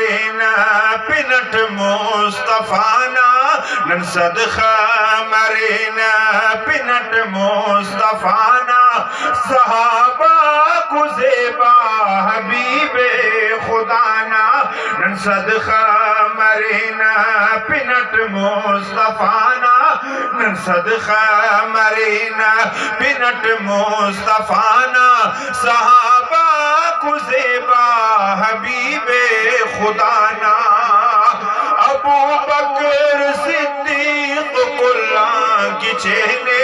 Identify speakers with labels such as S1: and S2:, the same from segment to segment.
S1: Merina پنٹ مصطفیٰ نن صدقہ Merina پنٹ مصطفیٰ صحابہ کو زیبا حبیب خدا نن صدقہ مرینا پنٹ مصطفیٰ نن صدقہ مرینا پنٹ مصطفیٰ صحابہ کو زیبا حبیب خدا ابو بکر صدیق پلان کی چہنے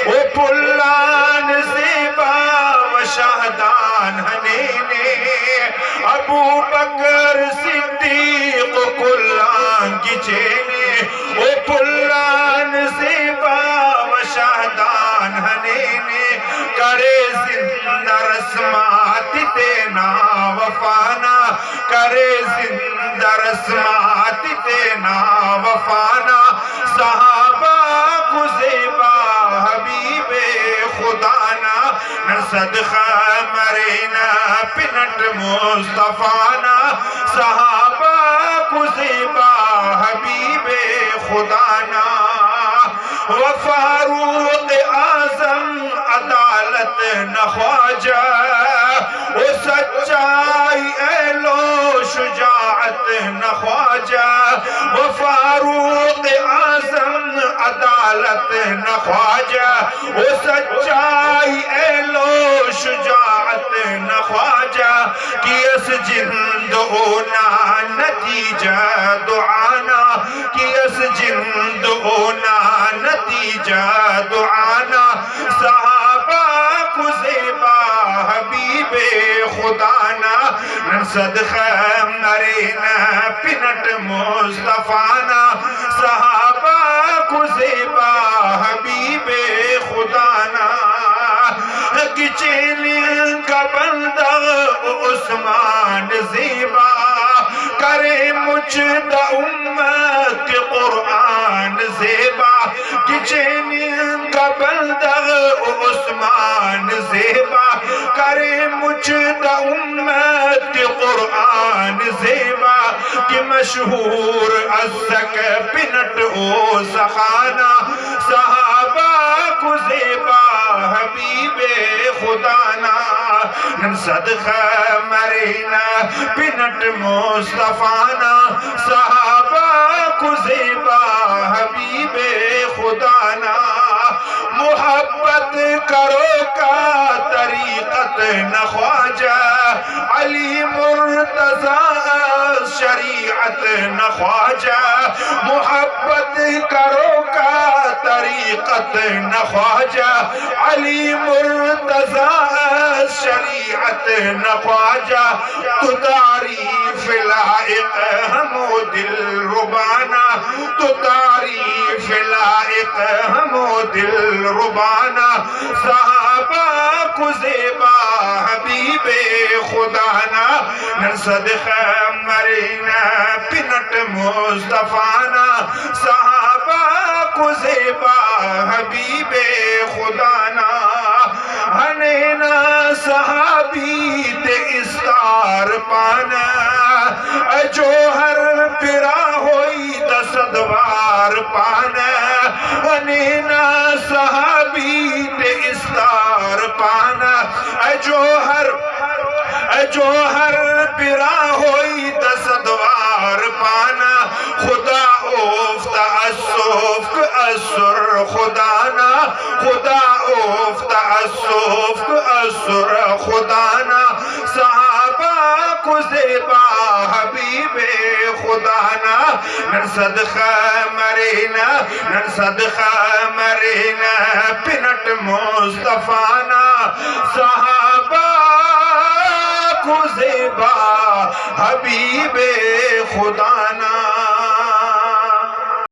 S1: او پلان زیبا و شہدان ہنینے ابو بکر صدیق پلان کی چہنے او پلان زیبا و شہدان ہنینے کرے زندہ رسمات دینا وفانا کرے زندہ رسمات دینا وفانا صحابہ کو زیبا حبیب خدا نن صدقہ مرینا پنٹ مصطفیٰ صحابہ کو زیبا حبیب خدا و فاروق اعظم عدالت نہ خواجہ و سچائی اہل و شجاعت نہ خواجہ و فاروق اعظم عدالت نہ خواجہ و سچائی اہل و شجاعت نہ خواجہ کیس جند اونا نتیجہ دعانا کیس جند اونا نتیجہ دعانا صحابہ کو زیبا حبیب خدا نن صدقہ مرینا پنٹ مصطفیٰ صحابہ کو زیبا حبیب خدا کچین کا بندہ عثمان زیبا کرے مجد امت قرآن زیبا کچین کا بندہ عثمان زیبا کرے مجد امت قرآن زیبا کہ مشہور ازک پنٹ او سخانا صحابہ کو زیبا حبیب خدا نن صدقہ مرینا پنٹ مصطفیٰ صحابہ کو زیبا حبیب خدا محبت کرو کا طریقت نہ خواجہ علی مرتضی شریعت نہ خواجہ محبت کرو کا طریقت نہ خواجہ علی مرتضی شریعت نہ خواجہ تو تعریف لائق ہمو دل ربانا تو تعریف لائق ہمو دل ربانا صحابہ کو زیبا حبیب خدا نن صدقہ مرینا پنٹ مصطفیٰ صحابہ کو زیبا حبیب خدا ہنینا صحابی تے استار پانا جو ہر پرا ہوئی دسدوار پانا ہنینا صحابی تے استار پانا جو ہر پرا ہوئی دسدوار پانا خدا اوفت اصوف اسر خدانا خدا اوفت اصوف اسر خدانا صحابہ کو زیبا حبیب خدا نن صدقہ مرینا نن صدقہ مرینا پنٹ مصطفیٰ صحابہ کو زیبا حبیب خدا